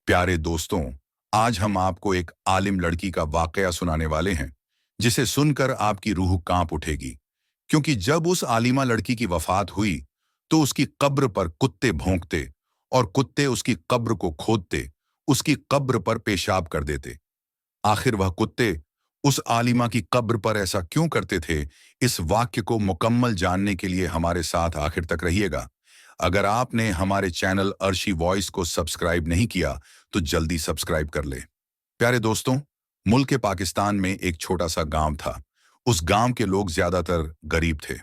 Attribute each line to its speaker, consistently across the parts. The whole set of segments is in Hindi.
Speaker 1: प्यारे दोस्तों, आज हम आपको एक आलिम लड़की का वाकया सुनाने वाले हैं, जिसे सुनकर आपकी रूह कांप उठेगी। क्योंकि जब उस आलिमा लड़की की वफात हुई, तो उसकी कब्र पर कुत्ते भौंकते और कुत्ते उसकी कब्र को खोदते, उसकी कब्र पर पेशाब कर देते। आखिर वह कुत्ते उस आलिमा की कब्र पर ऐसा क्यों करते थे? इस वाक्य को मुकम्मल जानने के लिए हमारे साथ आखिर तक रहिएगा। अगर आपने हमारे चैनल अर्शी वॉइस को सब्सक्राइब नहीं किया, तो जल्दी सब्सक्राइब कर ले। प्यारे दोस्तों, मुल्क पाकिस्तान में एक छोटा सा गांव था। उस गांव के लोग ज्यादातर गरीब थे।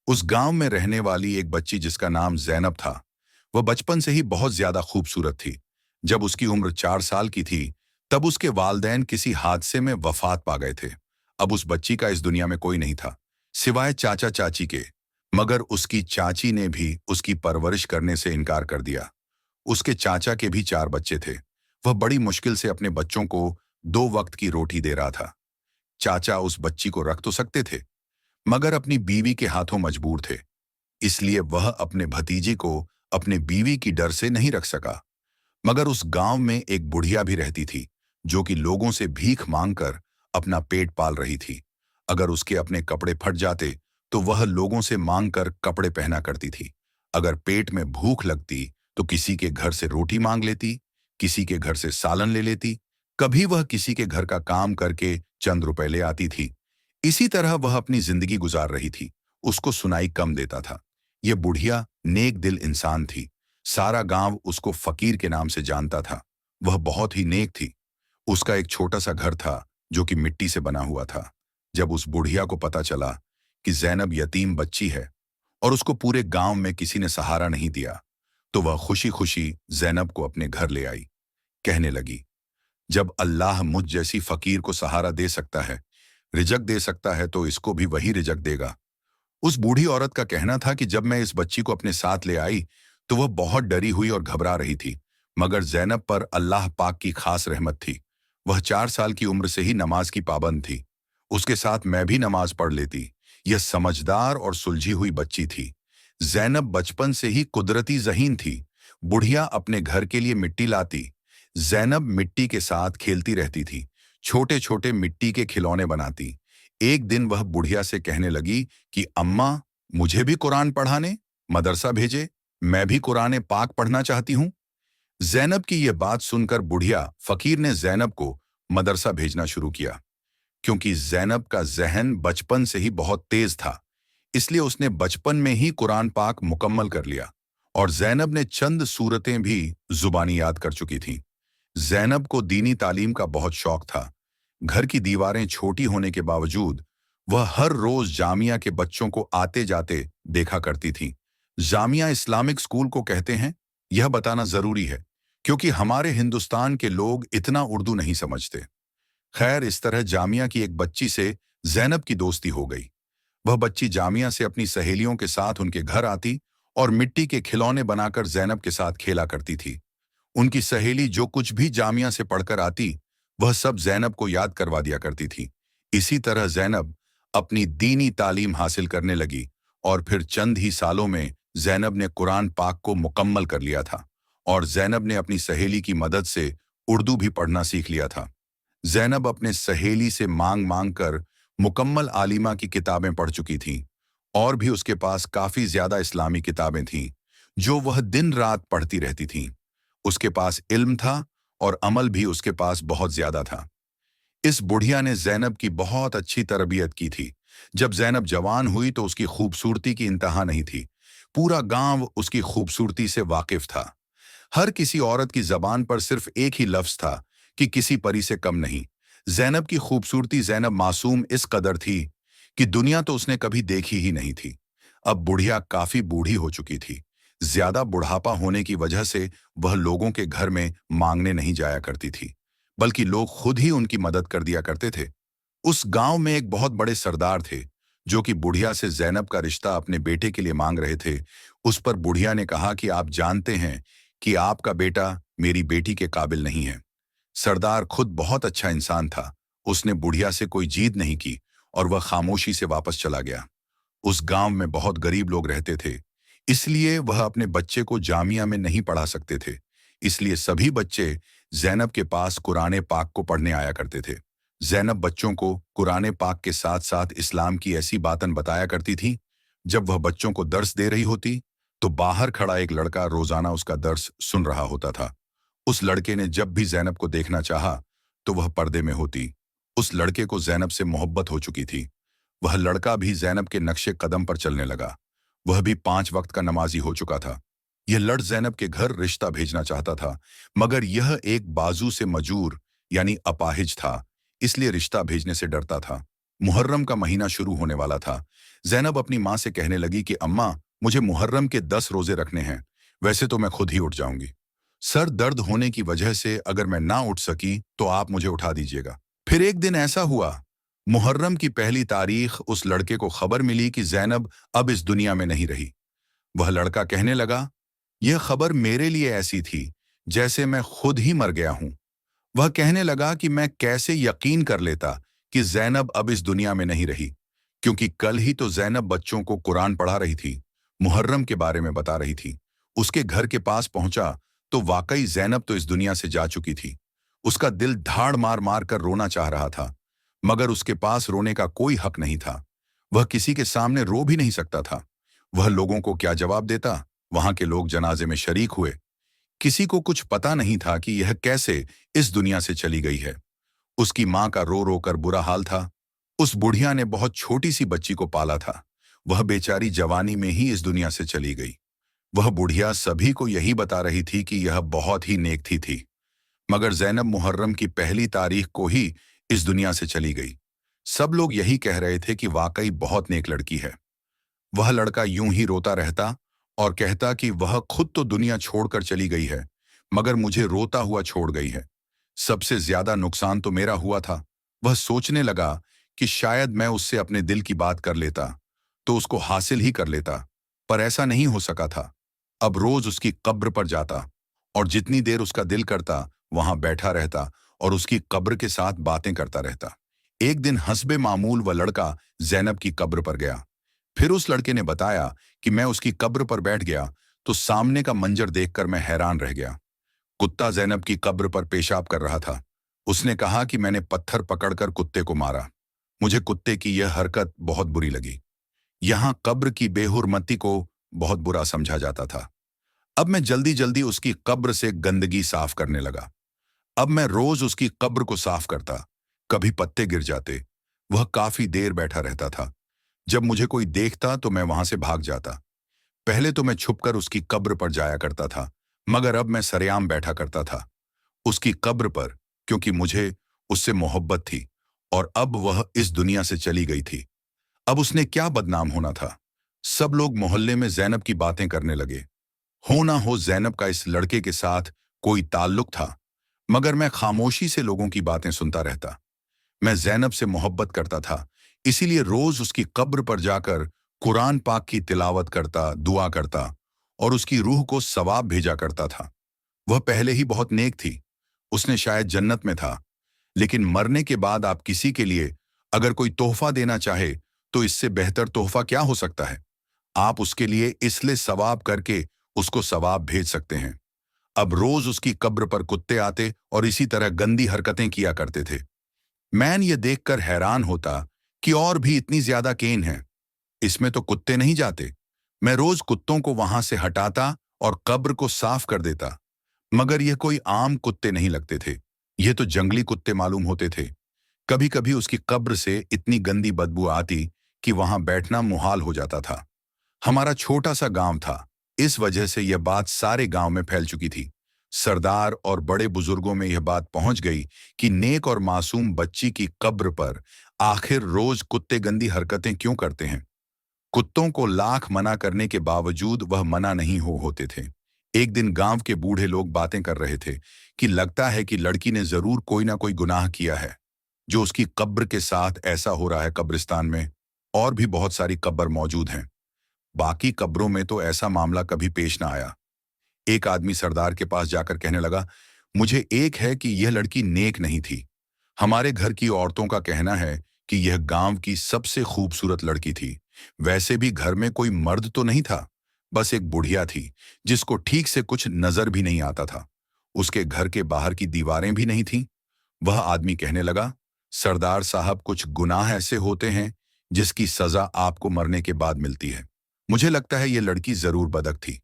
Speaker 1: उस गांव में रहने वाली एक बच्ची जिसका नाम जैनब था, वह बचपन से ही बहुत ज्यादा खूबसूरत थी। जब उसकी उम्र 4 साल की थी, तब उसके वालदैन किसी हादसे में वफात पा गए थे। अब उस बच्ची का इस दुनिया में कोई नहीं था, सिवाय चाचा चाची के। मगर उसकी चाची ने भी उसकी परवरिश करने से इनकार कर दिया। उसके चाचा के भी 4 बच्चे थे। वह बड़ी मुश्किल से अपने बच्चों को 2 वक्त की रोटी दे रहा था। चाचा उस बच्ची को रख तो सकते थे, मगर अपनी बीवी के हाथों मजबूर थे। इसलिए वह अपने भतीजे को अपने बीवी की डर से नहीं रख सका। मगर उस गांव में एक बुढ़िया भी रहती थी, जो कि लोगों से भीख मांगकर अपना पेट पाल रही थी। अगर उसके अपने कपड़े फट जाते, तो वह लोगों से मांगकर कपड़े पहना करती थी। अगर पेट में भूख लगती, तो किसी के घर से रोटी मांग लेती, किसी के घर से सालन ले लेती। कभी वह किसी के घर का काम करके चंद रुपए ले आती थी। इसी तरह वह अपनी जिंदगी गुजार रही थी। उसको सुनाई कम देता था। यह बुढ़िया नेक दिल इंसान थी। सारा गांव उसको फकीर के नाम से जानता था। वह बहुत ही नेक थी। उसका एक छोटा सा घर था, जो कि मिट्टी से बना हुआ था। जब उस बुढ़िया को पता चला कि जैनब यतीम बच्ची है और उसको पूरे गांव में किसी ने सहारा नहीं दिया, तो वह खुशी खुशी जैनब को अपने घर ले आई। कहने लगी, जब अल्लाह मुझ जैसी फकीर को सहारा दे सकता है, रिजक दे सकता है, तो इसको भी वही रिजक देगा। उस बूढ़ी औरत का कहना था कि जब मैं इस बच्ची को अपने साथ ले आई, तो वह बहुत डरी हुई और घबरा रही थी। मगर जैनब पर अल्लाह पाक की खास रहमत थी। वह 4 साल की उम्र से ही नमाज की पाबंद थी। उसके साथ मैं भी नमाज पढ़ लेती। यह समझदार और सुलझी हुई बच्ची थी। जैनब बचपन से ही कुदरती ज़हीन थी। बुढ़िया अपने घर के लिए मिट्टी लाती। जैनब मिट्टी के साथ खेलती रहती थी, छोटे छोटे मिट्टी के खिलौने बनाती। एक दिन वह बुढ़िया से कहने लगी कि अम्मा, मुझे भी कुरान पढ़ाने मदरसा भेजे, मैं भी कुरान पाक पढ़ना चाहती हूँ। जैनब की यह बात सुनकर बुढ़िया फकीर ने जैनब को मदरसा भेजना शुरू किया। क्योंकि जैनब का जहन बचपन से ही बहुत तेज था, इसलिए उसने बचपन में ही कुरान पाक मुकम्मल कर लिया और जैनब ने चंद सूरतें भी जुबानी याद कर चुकी थीं। जैनब को दीनी तालीम का बहुत शौक था। घर की दीवारें छोटी होने के बावजूद वह हर रोज जामिया के बच्चों को आते जाते देखा करती थी। जामिया इस्लामिक स्कूल को कहते हैं, यह बताना जरूरी है, क्योंकि हमारे हिंदुस्तान के लोग इतना उर्दू नहीं समझते। खैर, इस तरह जामिया की एक बच्ची से जैनब की दोस्ती हो गई। वह बच्ची जामिया से अपनी सहेलियों के साथ उनके घर आती और मिट्टी के खिलौने बनाकर जैनब के साथ खेला करती थी। उनकी सहेली जो कुछ भी जामिया से पढ़कर आती, वह सब जैनब को याद करवा दिया करती थी। इसी तरह जैनब अपनी दीनी तालीम हासिल करने लगी और फिर चंद ही सालों में जैनब ने कुरान पाक को मुकम्मल कर लिया था और जैनब ने अपनी सहेली की मदद से उर्दू भी पढ़ना सीख लिया था। जैनब अपने सहेली से मांग मांग कर मुकम्मल आलिमा की किताबें पढ़ चुकी थी और भी उसके पास काफी ज्यादा इस्लामी किताबें थीं, जो वह दिन रात पढ़ती रहती थीं। उसके पास इल्म था और अमल भी उसके पास बहुत ज्यादा था। इस बुढ़िया ने जैनब की बहुत अच्छी तरबियत की थी। जब जैनब जवान हुई, तो उसकी खूबसूरती की इंतहा नहीं थी। पूरा गांव उसकी खूबसूरती से वाकिफ था। हर किसी औरत की जबान पर सिर्फ एक ही लफ्ज था कि किसी परी से कम नहीं। जैनब की खूबसूरती, जैनब मासूम इस कदर थी कि दुनिया तो उसने कभी देखी ही नहीं थी। अब बुढ़िया काफी बूढ़ी हो चुकी थी। ज्यादा बुढ़ापा होने की वजह से वह लोगों के घर में मांगने नहीं जाया करती थी, बल्कि लोग खुद ही उनकी मदद कर दिया करते थे। उस गांव में एक बहुत बड़े सरदार थे, जो कि बुढ़िया से जैनब का रिश्ता अपने बेटे के लिए मांग रहे थे। उस पर बुढ़िया ने कहा कि आप जानते हैं कि आपका बेटा मेरी बेटी के काबिल नहीं है। सरदार खुद बहुत अच्छा इंसान था। उसने बुढ़िया से कोई जीद नहीं की और वह खामोशी से वापस चला गया। उस गांव में बहुत गरीब लोग रहते थे, इसलिए वह अपने बच्चे को जामिया में नहीं पढ़ा सकते थे। इसलिए सभी बच्चे जैनब के पास कुरान पाक को पढ़ने आया करते थे। जैनब बच्चों को कुरान पाक के साथ साथ इस्लाम की ऐसी बातें बताया करती थी। जब वह बच्चों को दर्स दे रही होती, तो बाहर खड़ा एक लड़का रोजाना उसका दर्स सुन रहा होता था। उस लड़के ने जब भी जैनब को देखना चाहा, तो वह पर्दे में होती। उस लड़के को जैनब से मोहब्बत हो चुकी थी। वह लड़का भी जैनब के नक्शे कदम पर चलने लगा। वह भी 5 वक्त का नमाजी हो चुका था। यह लड़ जैनब के घर रिश्ता भेजना चाहता था, मगर यह एक बाजू से मजूर यानी अपाहिज था, इसलिए रिश्ता भेजने से डरता था। मुहर्रम का महीना शुरू होने वाला था। जैनब अपनी माँ से कहने लगी कि अम्मा, मुझे मुहर्रम के 10 रोजे रखने हैं। वैसे तो मैं खुद ही उठ जाऊंगी। सर दर्द होने की वजह से अगर मैं ना उठ सकी तो आप मुझे उठा दीजिएगा। फिर एक दिन ऐसा हुआ, मुहर्रम की पहली तारीख उस लड़के को खबर मिली कि जैनब अब इस दुनिया में नहीं रही। वह लड़का कहने लगा, यह खबर मेरे लिए ऐसी थी जैसे मैं खुद ही मर गया हूं। वह कहने लगा कि मैं कैसे यकीन कर लेता कि जैनब अब इस दुनिया में नहीं रही, क्योंकि कल ही तो जैनब बच्चों को कुरान पढ़ा रही थी, मुहर्रम के बारे में बता रही थी। उसके घर के पास पहुंचा तो वाकई जैनब तो इस दुनिया से जा चुकी थी। उसका दिल धाड़ मार मार कर रोना चाह रहा था, मगर उसके पास रोने का कोई हक नहीं था। वह किसी के सामने रो भी नहीं सकता था। वह लोगों को क्या जवाब देता? वहां के लोग जनाजे में शरीक हुए। किसी को कुछ पता नहीं था कि यह कैसे इस दुनिया से चली गई है। उसकी मां का रो रो कर बुरा हाल था। उस बुढ़िया ने बहुत छोटी सी बच्ची को पाला था। वह बेचारी जवानी में ही इस दुनिया से चली गई। वह बुढ़िया सभी को यही बता रही थी कि यह बहुत ही नेक थी, मगर जैनब मुहर्रम की पहली तारीख को ही इस दुनिया से चली गई। सब लोग यही कह रहे थे कि वाकई बहुत नेक लड़की है। वह लड़का यूं ही रोता रहता और कहता कि वह खुद तो दुनिया छोड़कर चली गई है, मगर मुझे रोता हुआ छोड़ गई है। सबसे ज्यादा नुकसान तो मेरा हुआ था। वह सोचने लगा कि शायद मैं उससे अपने दिल की बात कर लेता तो उसको हासिल ही कर लेता, पर ऐसा नहीं हो सका था। अब रोज उसकी कब्र पर जाता और जितनी देर उसका दिल करता वहां बैठा रहता और उसकी कब्र के साथ बातें करता रहता। एक दिन हस्बे मामूल वह लड़का जैनब की कब्र पर गया। फिर उस लड़के ने बताया कि मैं उसकी कब्र पर बैठ गया तो सामने का मंजर देखकर मैं हैरान रह गया। कुत्ता जैनब की कब्र पर पेशाब कर रहा था। उसने कहा कि मैंने पत्थर पकड़कर कुत्ते को मारा। मुझे कुत्ते की यह हरकत बहुत बुरी लगी। यहां कब्र की बेहुरमती को बहुत बुरा समझा जाता था। अब मैं जल्दी जल्दी उसकी कब्र से गंदगी साफ करने लगा। अब मैं रोज उसकी कब्र को साफ करता। कभी पत्ते गिर जाते। वह काफी देर बैठा रहता था। जब मुझे कोई देखता तो मैं वहां से भाग जाता। पहले तो मैं छुपकर उसकी कब्र पर जाया करता था, मगर अब मैं सरेआम बैठा करता था उसकी कब्र पर, क्योंकि मुझे उससे मोहब्बत थी और अब वह इस दुनिया से चली गई थी। अब उसने क्या बदनाम होना था। सब लोग मोहल्ले में जैनब की बातें करने लगे। हो ना हो जैनब का इस लड़के के साथ कोई ताल्लुक था, मगर मैं खामोशी से लोगों की बातें सुनता रहता। मैं जैनब से मोहब्बत करता था, इसीलिए रोज उसकी कब्र पर जाकर कुरान पाक की तिलावत करता, दुआ करता और उसकी रूह को सवाब भेजा करता था। वह पहले ही बहुत नेक थी। उसने शायद जन्नत में था, लेकिन मरने के बाद आप किसी के लिए अगर कोई तोहफा देना चाहे तो इससे बेहतर तोहफा क्या हो सकता है। आप उसके लिए इसलिए सवाब करके उसको सवाब भेज सकते हैं। अब रोज उसकी कब्र पर कुत्ते आते और इसी तरह गंदी हरकतें किया करते थे। मैं ये देखकर हैरान होता कि और भी इतनी ज्यादा केन है। इसमें तो कुत्ते नहीं जाते। मैं रोज कुत्तों को वहां से हटाता और कब्र को साफ कर देता, मगर यह कोई आम कुत्ते नहीं लगते थे। ये तो जंगली कुत्ते मालूम होते थे। कभी कभी उसकी कब्र से इतनी गंदी बदबू आती कि वहां बैठना मुहाल हो जाता था। हमारा छोटा सा गांव था, इस वजह से यह बात सारे गांव में फैल चुकी थी। सरदार और बड़े बुजुर्गों में यह बात पहुंच गई कि नेक और मासूम बच्ची की कब्र पर आखिर रोज कुत्ते गंदी हरकतें क्यों करते हैं। कुत्तों को लाख मना करने के बावजूद वह मना नहीं हो होते थे। एक दिन गांव के बूढ़े लोग बातें कर रहे थे कि लगता है कि लड़की ने जरूर कोई ना कोई गुनाह किया है, जो उसकी कब्र के साथ ऐसा हो रहा है। कब्रिस्तान में और भी बहुत सारी कब्र मौजूद हैं। बाकी कब्रों में तो ऐसा मामला कभी पेश ना आया। एक आदमी सरदार के पास जाकर कहने लगा, मुझे एक है कि यह लड़की नेक नहीं थी। हमारे घर की औरतों का कहना है कि यह गांव की सबसे खूबसूरत लड़की थी। वैसे भी घर में कोई मर्द तो नहीं था, बस एक बुढ़िया थी जिसको ठीक से कुछ नजर भी नहीं आता था। उसके घर के बाहर की दीवारें भी नहीं थीं। वह आदमी कहने लगा, सरदार साहब, कुछ गुनाह ऐसे होते हैं जिसकी सजा आपको मरने के बाद मिलती है। मुझे लगता है ये लड़की जरूर बदक थी।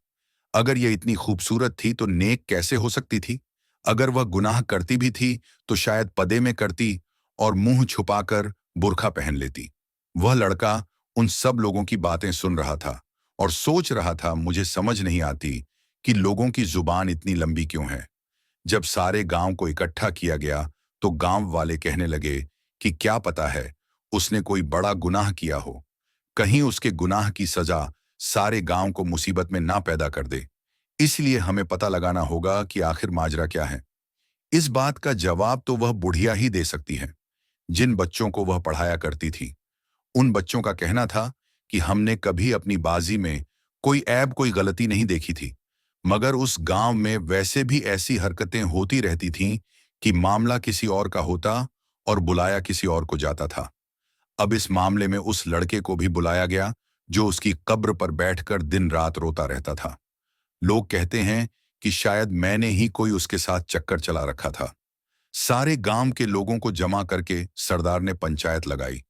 Speaker 1: अगर ये इतनी खूबसूरत थी तो नेक कैसे हो सकती थी? अगर वह गुनाह करती भी थी तो शायद पर्दे में करती और मुंह छुपाकर बुर्का पहन लेती। वह लड़का उन सब लोगों की बातें सुन रहा था और सोच रहा था, मुझे समझ नहीं आती कि लोगों की जुबान इतनी लंबी क्यों है। जब सारे गांव को इकट्ठा किया गया तो गांव वाले कहने लगे कि क्या पता है उसने कोई बड़ा गुनाह किया हो, कहीं उसके गुनाह की सजा सारे गांव को मुसीबत में ना पैदा कर दे। इसलिए हमें पता लगाना होगा कि आखिर माजरा क्या है। इस बात का जवाब तो वह बुढ़िया ही दे सकती है, जिन बच्चों को वह पढ़ाया करती थी। उन बच्चों का कहना था कि हमने कभी अपनी बाजी में कोई ऐब, कोई गलती नहीं देखी थी, मगर उस गांव में वैसे भी ऐसी हरकतें होती रहती थीं कि मामला किसी और का होता और बुलाया किसी और को जाता था। अब इस मामले में उस लड़के को भी बुलाया गया जो उसकी कब्र पर बैठकर दिन रात रोता रहता था। लोग कहते हैं कि शायद मैंने ही कोई उसके साथ चक्कर चला रखा था। सारे गांव के लोगों को जमा करके सरदार ने पंचायत लगाई।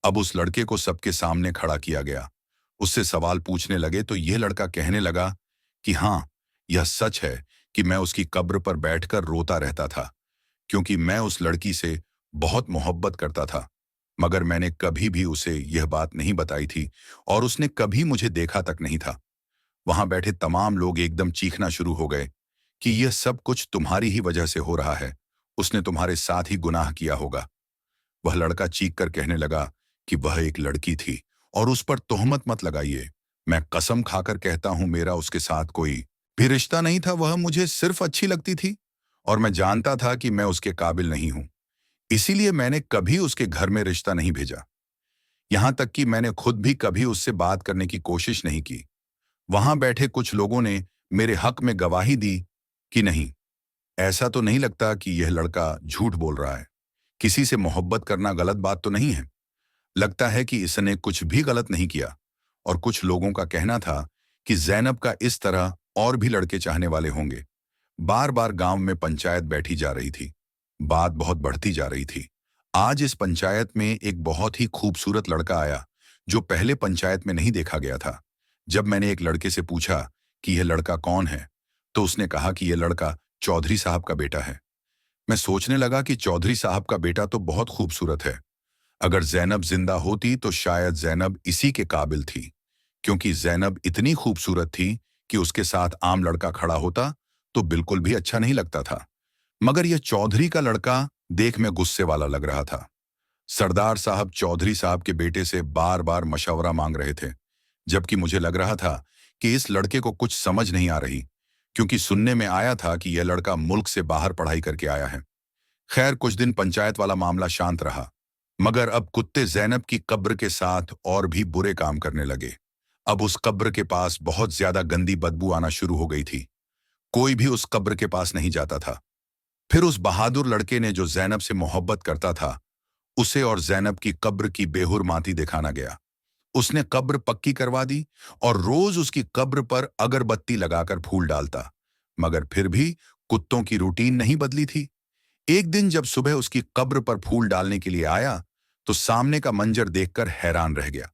Speaker 1: अब उस लड़के को सबके सामने खड़ा किया गया। उससे सवाल पूछने लगे तो यह लड़का कहने लगा कि हाँ, यह सच है कि मैं उसकी कब्र पर बैठकर रोता रहता था, क्योंकि मैं उस लड़की से बहुत मोहब्बत करता था, मगर मैंने कभी भी उसे यह बात नहीं बताई थी और उसने कभी मुझे देखा तक नहीं था। वहां बैठे तमाम लोग एकदम चीखना शुरू हो गए कि यह सब कुछ तुम्हारी ही वजह से हो रहा है, उसने तुम्हारे साथ ही गुनाह किया होगा। वह लड़का चीख कर कहने लगा कि वह एक लड़की थी और उस पर तोहमत मत लगाइए। मैं कसम खाकर कहता हूं, मेरा उसके साथ कोई भी रिश्ता नहीं था। वह मुझे सिर्फ अच्छी लगती थी और मैं जानता था कि मैं उसके काबिल नहीं हूं। इसीलिए मैंने कभी उसके घर में रिश्ता नहीं भेजा। यहां तक कि मैंने खुद भी कभी उससे बात करने की कोशिश नहीं की। वहां बैठे कुछ लोगों ने मेरे हक में गवाही दी कि नहीं, ऐसा तो नहीं लगता कि यह लड़का झूठ बोल रहा है। किसी से मोहब्बत करना गलत बात तो नहीं है। लगता है कि इसने कुछ भी गलत नहीं किया। और कुछ लोगों का कहना था कि जैनब का इस तरह और भी लड़के चाहने वाले होंगे। बार बार गांव में पंचायत बैठी जा रही थी। बात बहुत बढ़ती जा रही थी। आज इस पंचायत में एक बहुत ही खूबसूरत लड़का आया जो पहले पंचायत में नहीं देखा गया था। जब मैंने एक लड़के से पूछा कि यह लड़का कौन है, तो उसने कहा कि यह लड़का चौधरी साहब का बेटा है। मैं सोचने लगा कि चौधरी साहब का बेटा तो बहुत खूबसूरत है। अगर जैनब जिंदा होती तो शायद जैनब इसी के काबिल थी, क्योंकि जैनब इतनी खूबसूरत थी कि उसके साथ आम लड़का खड़ा होता तो बिल्कुल भी अच्छा नहीं लगता था। मगर यह चौधरी का लड़का देख में गुस्से वाला लग रहा था। सरदार साहब चौधरी साहब के बेटे से बार बार मशवरा मांग रहे थे, जबकि मुझे लग रहा था कि इस लड़के को कुछ समझ नहीं आ रही, क्योंकि सुनने में आया था कि यह लड़का मुल्क से बाहर पढ़ाई करके आया है। खैर, कुछ दिन पंचायत वाला मामला शांत रहा, मगर अब कुत्ते जैनब की कब्र के साथ और भी बुरे काम करने लगे। अब उस कब्र के पास बहुत ज्यादा गंदी बदबू आना शुरू हो गई थी। कोई भी उस कब्र के पास नहीं जाता था। फिर उस बहादुर लड़के ने जो जैनब से मोहब्बत करता था, उसे और जैनब की कब्र की बेहुरमाती दिखाना गया। उसने कब्र पक्की करवा दी और रोज उसकी कब्र पर अगरबत्ती लगाकर फूल डालता, मगर फिर भी कुत्तों की रूटीन नहीं बदली थी। एक दिन जब सुबह उसकी कब्र पर फूल डालने के लिए आया तो सामने का मंजर देखकर हैरान रह गया।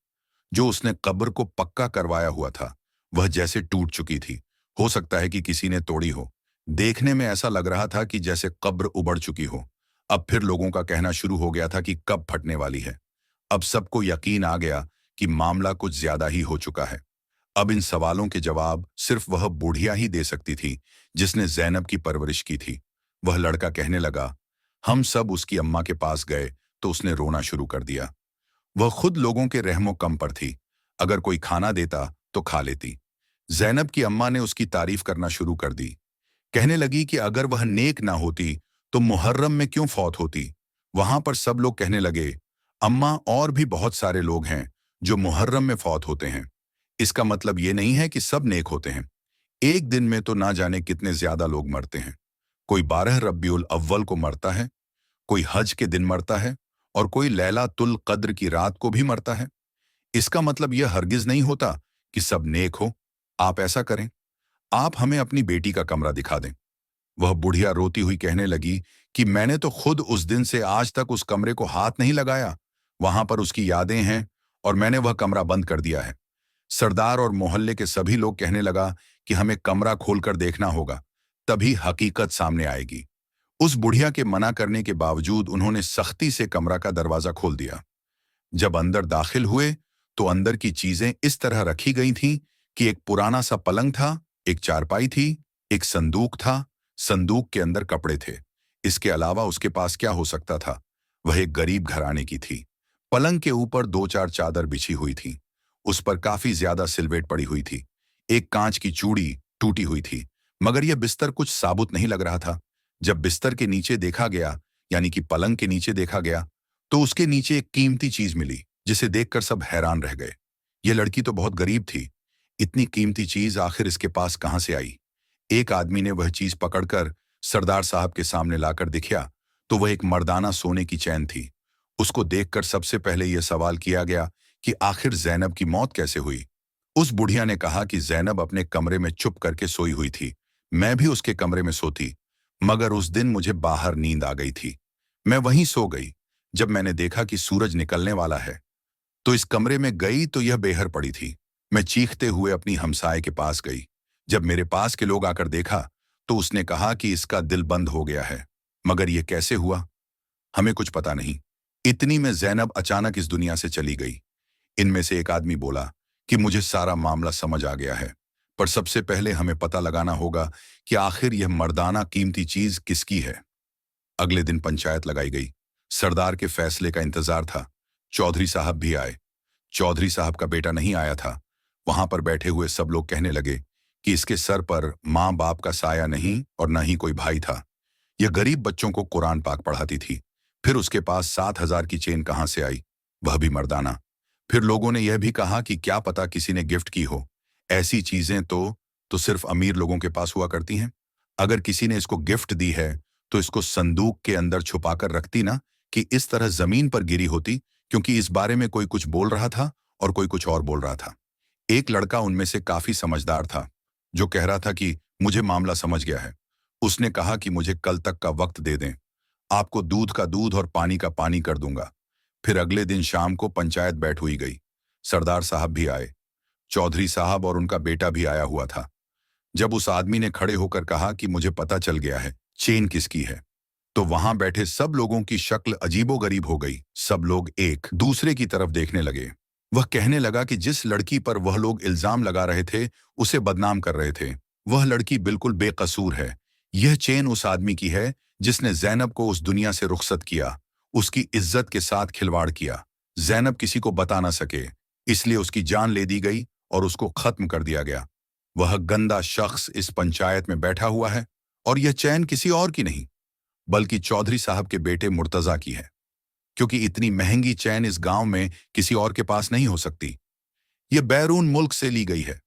Speaker 1: जो उसने कब्र को पक्का करवाया हुआ था वह जैसे टूट चुकी थी। हो सकता है कि किसी ने तोड़ी हो। देखने में ऐसा लग रहा था कि जैसे कब्र उबड़ चुकी हो। अब फिर लोगों का कहना शुरू हो गया था कि कब फटने वाली है। अब सबको यकीन आ गया कि मामला कुछ ज्यादा ही हो चुका है। अब इन सवालों के जवाब सिर्फ वह बूढ़िया ही दे सकती थी जिसने जैनब की परवरिश की थी। वह लड़का कहने लगा, हम सब उसकी अम्मा के पास गए तो उसने रोना शुरू कर दिया। वह खुद लोगों के रहमो कम पर थी। अगर कोई खाना देता तो खा लेती। जैनब की अम्मा ने उसकी तारीफ करना शुरू कर दी। कहने लगी कि अगर वह नेक ना होती तो मुहर्रम में क्यों फौत होती। वहां पर सब लोग कहने लगे, अम्मा, और भी बहुत सारे लोग हैं जो मुहर्रम में फौत होते हैं। इसका मतलब ये नहीं है कि सब नेक होते हैं। एक दिन में तो ना जाने कितने ज्यादा लोग मरते हैं। कोई 12 रब्बिउल अव्वल को मरता है, कोई हज के दिन मरता है और कोई लैलातुल कद्र की रात को भी मरता है। इसका मतलब यह हरगिज नहीं होता कि सब नेक हो। आप ऐसा करें, आप हमें अपनी बेटी का कमरा दिखा दें। वह बुढ़िया रोती हुई कहने लगी कि मैंने तो खुद उस दिन से आज तक उस कमरे को हाथ नहीं लगाया। वहां पर उसकी यादें हैं और मैंने वह कमरा बंद कर दिया है। सरदार और मोहल्ले के सभी लोग कहने लगा कि हमें कमरा खोलकर देखना होगा, तभी हकीकत सामने आएगी। उस बुढ़िया के मना करने के बावजूद उन्होंने सख्ती से कमरा का दरवाजा खोल दिया। जब अंदर दाखिल हुए तो अंदर की चीजें इस तरह रखी गई थीं कि एक पुराना सा पलंग था, एक चारपाई थी, एक संदूक था, संदूक के अंदर कपड़े थे। इसके अलावा उसके पास क्या हो सकता था? वह एक गरीब घराने की थी। पलंग के ऊपर दो चार चादर बिछी हुई थी। उस पर काफी ज्यादा सिलवट पड़ी हुई थी। एक कांच की चूड़ी टूटी हुई थी, मगर यह बिस्तर कुछ साबुत नहीं लग रहा था। जब बिस्तर के नीचे देखा गया, यानी कि पलंग के नीचे देखा गया, तो उसके नीचे एक कीमती चीज मिली, जिसे देखकर सब हैरान रह गए। यह लड़की तो बहुत गरीब थी, इतनी कीमती चीज आखिर इसके पास कहां से आई? एक आदमी ने वह चीज पकड़कर सरदार साहब के सामने लाकर दिखाया, तो वह एक मर्दाना सोने की चैन थी। उसको देखकर सबसे पहले यह सवाल किया गया कि आखिर जैनब की मौत कैसे हुई। उस बुढ़िया ने कहा कि जैनब अपने कमरे में चुप करके सोई हुई थी। मैं भी उसके कमरे में सोती, मगर उस दिन मुझे बाहर नींद आ गई थी। मैं वहीं सो गई। जब मैंने देखा कि सूरज निकलने वाला है, तो इस कमरे में गई तो यह बेहर पड़ी थी। मैं चीखते हुए अपनी हमसाए के पास गई। जब मेरे पास के लोग आकर देखा, तो उसने कहा कि इसका दिल बंद हो गया है। मगर यह कैसे हुआ, हमें कुछ पता नहीं। इतनी में जैनब अचानक इस दुनिया से चली गई। इनमें से एक आदमी बोला कि मुझे सारा मामला समझ आ गया है, पर सबसे पहले हमें पता लगाना होगा कि आखिर यह मर्दाना कीमती चीज किसकी है। अगले दिन पंचायत लगाई गई। सरदार के फैसले का इंतजार था। चौधरी साहब भी आए। चौधरी साहब का बेटा नहीं आया था। वहां पर बैठे हुए सब लोग कहने लगे कि इसके सर पर माँ बाप का साया नहीं और न ही कोई भाई था। यह गरीब बच्चों को कुरान पाक पढ़ाती थी। फिर उसके पास 7,000 की चेन कहां से आई, वह भी मर्दाना। फिर लोगों ने यह भी कहा कि क्या पता किसी ने गिफ्ट की हो। ऐसी चीजें तो सिर्फ अमीर लोगों के पास हुआ करती हैं। अगर किसी ने इसको गिफ्ट दी है, तो इसको संदूक के अंदर छुपाकर रखती ना, कि इस तरह जमीन पर गिरी होती, क्योंकि इस बारे में कोई कुछ बोल रहा था और कोई कुछ और बोल रहा था। एक लड़का उनमें से काफी समझदार था, जो कह रहा था कि मुझे मामला समझ गया है। उसने कहा कि मुझे कल तक का वक्त दे दें, आपको दूध का दूध और पानी का पानी कर दूंगा। फिर अगले दिन शाम को पंचायत बैठ हुई गई। सरदार साहब भी आए। चौधरी साहब और उनका बेटा भी आया हुआ था। जब उस आदमी ने खड़े होकर कहा कि मुझे पता चल गया है चेन किसकी है, तो वहां बैठे सब लोगों की शक्ल अजीबोगरीब हो गई। सब लोग एक दूसरे की तरफ देखने लगे। वह कहने लगा कि जिस लड़की पर वह लोग इल्जाम लगा रहे थे, उसे बदनाम कर रहे थे। वह लड़की बिल्कुल बेकसूर है। यह चेन उस आदमी की है जिसने जैनब को उस दुनिया से रुखसत किया, उसकी इज्जत के साथ खिलवाड़ किया। जैनब किसी को बता ना सके, इसलिए उसकी जान ले दी गई और उसको खत्म कर दिया गया। वह गंदा शख्स इस पंचायत में बैठा हुआ है, और यह चैन किसी और की नहीं, बल्कि चौधरी साहब के बेटे मुर्तजा की है, क्योंकि इतनी महंगी चैन इस गांव में किसी और के पास नहीं हो सकती। यह बैरून मुल्क से ली गई है।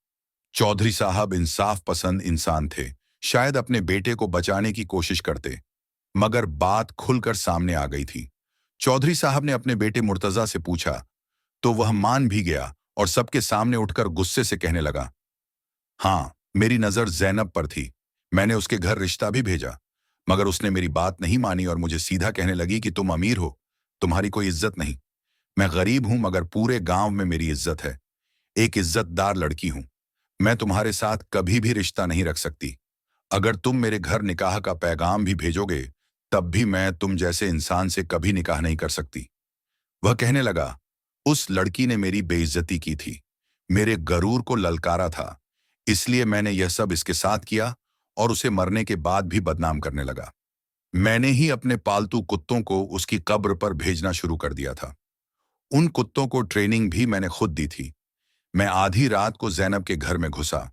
Speaker 1: चौधरी साहब इंसाफ पसंद इंसान थे, शायद अपने बेटे को बचाने की कोशिश करते, मगर बात खुलकर सामने आ गई थी। चौधरी साहब ने अपने बेटे मुर्तजा से पूछा, तो वह मान भी गया और सबके सामने उठकर गुस्से से कहने लगा, हाँ, मेरी नजर जैनब पर थी। मैंने उसके घर रिश्ता भी भेजा, मगर उसने मेरी बात नहीं मानी और मुझे सीधा कहने लगी कि तुम अमीर हो, तुम्हारी कोई इज्जत नहीं। मैं गरीब हूं, मगर पूरे गांव में मेरी इज्जत है। एक इज्जतदार लड़की हूं। मैं तुम्हारे साथ कभी भी रिश्ता नहीं रख सकती। अगर तुम मेरे घर निकाह का पैगाम भी भेजोगे, तब भी मैं तुम जैसे इंसान से कभी निकाह नहीं कर सकती। वह कहने लगा, उस लड़की ने मेरी बेइज्जती की थी, मेरे गरूर को ललकारा था, इसलिए मैंने यह सब इसके साथ किया और उसे मरने के बाद भी बदनाम करने लगा। मैंने ही अपने पालतू कुत्तों को उसकी कब्र पर भेजना शुरू कर दिया था। उन कुत्तों को ट्रेनिंग भी मैंने खुद दी थी। मैं आधी रात को जैनब के घर में घुसा।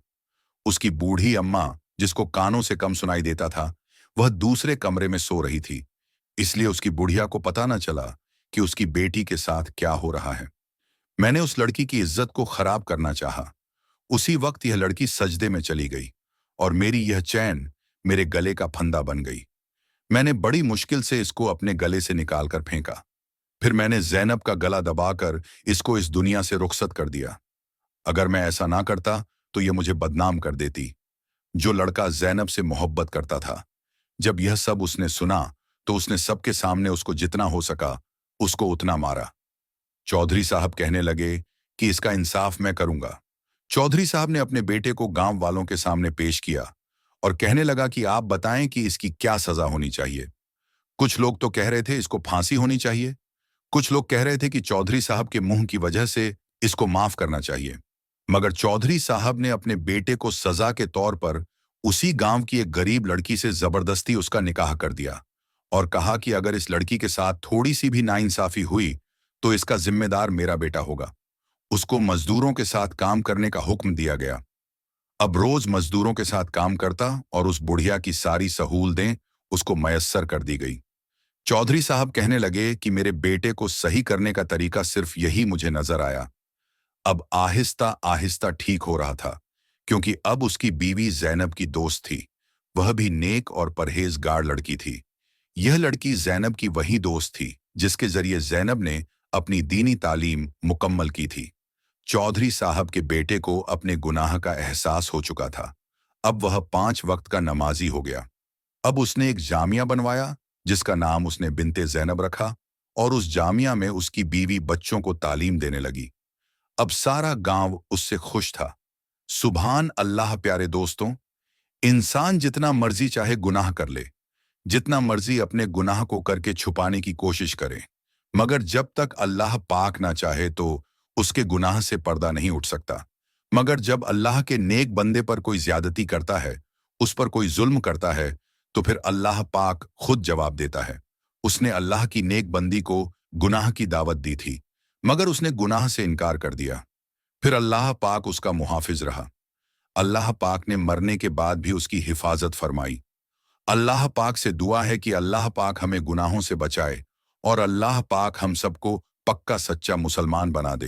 Speaker 1: उसकी बूढ़ी अम्मा, जिसको कानों से कम सुनाई देता था, वह दूसरे कमरे में सो रही थी, इसलिए उसकी बुढ़िया को पता न चला कि उसकी बेटी के साथ क्या हो रहा है। मैंने उस लड़की की इज्जत को खराब करना चाहा। उसी वक्त यह लड़की सजदे में चली गई और मेरी यह चैन मेरे गले का फंदा बन गई। मैंने बड़ी मुश्किल से इसको अपने गले से निकालकर फेंका। फिर मैंने जैनब का गला दबाकर इसको इस दुनिया से रुखसत कर दिया। अगर मैं ऐसा ना करता तो यह मुझे बदनाम कर देती। जो लड़का जैनब से मोहब्बत करता था, जब यह सब उसने सुना तो उसने सबके सामने उसको जितना हो सका उसको उतना मारा। चौधरी साहब कहने लगे कि इसका इंसाफ मैं करूंगा। चौधरी साहब ने अपने बेटे को गांव वालों के सामने पेश किया और कहने लगा कि आप बताएं कि इसकी क्या सजा होनी चाहिए। कुछ लोग तो कह रहे थे इसको फांसी होनी चाहिए, कुछ लोग कह रहे थे कि चौधरी साहब के मुंह की वजह से इसको माफ करना चाहिए। मगर चौधरी साहब ने अपने बेटे को सजा के तौर पर उसी गांव की एक गरीब लड़की से जबरदस्ती उसका निकाह कर दिया और कहा कि अगर इस लड़की के साथ थोड़ी सी भी नाइंसाफी हुई तो इसका जिम्मेदार मेरा बेटा होगा। उसको मजदूरों के साथ काम करने का हुक्म दिया गया। अब रोज मजदूरों के साथ काम करता और उस बुढ़िया की सारी सहूलतें उसको मयस्सर कर दी गई। चौधरी साहब कहने लगे कि मेरे बेटे को सही करने का तरीका सिर्फ यही मुझे नजर आया। अब आहिस्ता आहिस्ता ठीक हो रहा था, क्योंकि अब उसकी बीवी जैनब की दोस्त थी। वह भी नेक और परहेजगार लड़की थी। यह लड़की जैनब की वही दोस्त थी जिसके जरिए जैनब ने अपनी दीनी तालीम मुकम्मल की थी। चौधरी साहब के बेटे को अपने गुनाह का एहसास हो चुका था। अब वह 5 वक्त का नमाजी हो गया। अब उसने एक जामिया बनवाया जिसका नाम उसने बिन्ते जैनब रखा और उस जामिया में उसकी बीवी बच्चों को तालीम देने लगी। अब सारा गांव उससे खुश था। सुभान अल्लाह। प्यारे दोस्तों, इंसान जितना मर्जी चाहे गुनाह कर ले, जितना मर्जी अपने गुनाह को करके छुपाने की कोशिश करे, मगर जब तक अल्लाह पाक ना चाहे तो उसके गुनाह से पर्दा नहीं उठ सकता। मगर जब अल्लाह के नेक बंदे पर कोई ज्यादती करता है, उस पर कोई जुल्म करता है, तो फिर अल्लाह पाक खुद जवाब देता है। उसने अल्लाह की नेक बंदी को गुनाह की दावत दी थी, मगर उसने गुनाह से इनकार कर दिया। फिर अल्लाह पाक उसका मुहाफिज रहा। अल्लाह पाक ने मरने के बाद भी उसकी हिफाजत फरमाई। अल्लाह पाक से दुआ है कि अल्लाह पाक हमें गुनाहों से बचाए और अल्लाह पाक हम सबको पक्का सच्चा मुसलमान बना दे।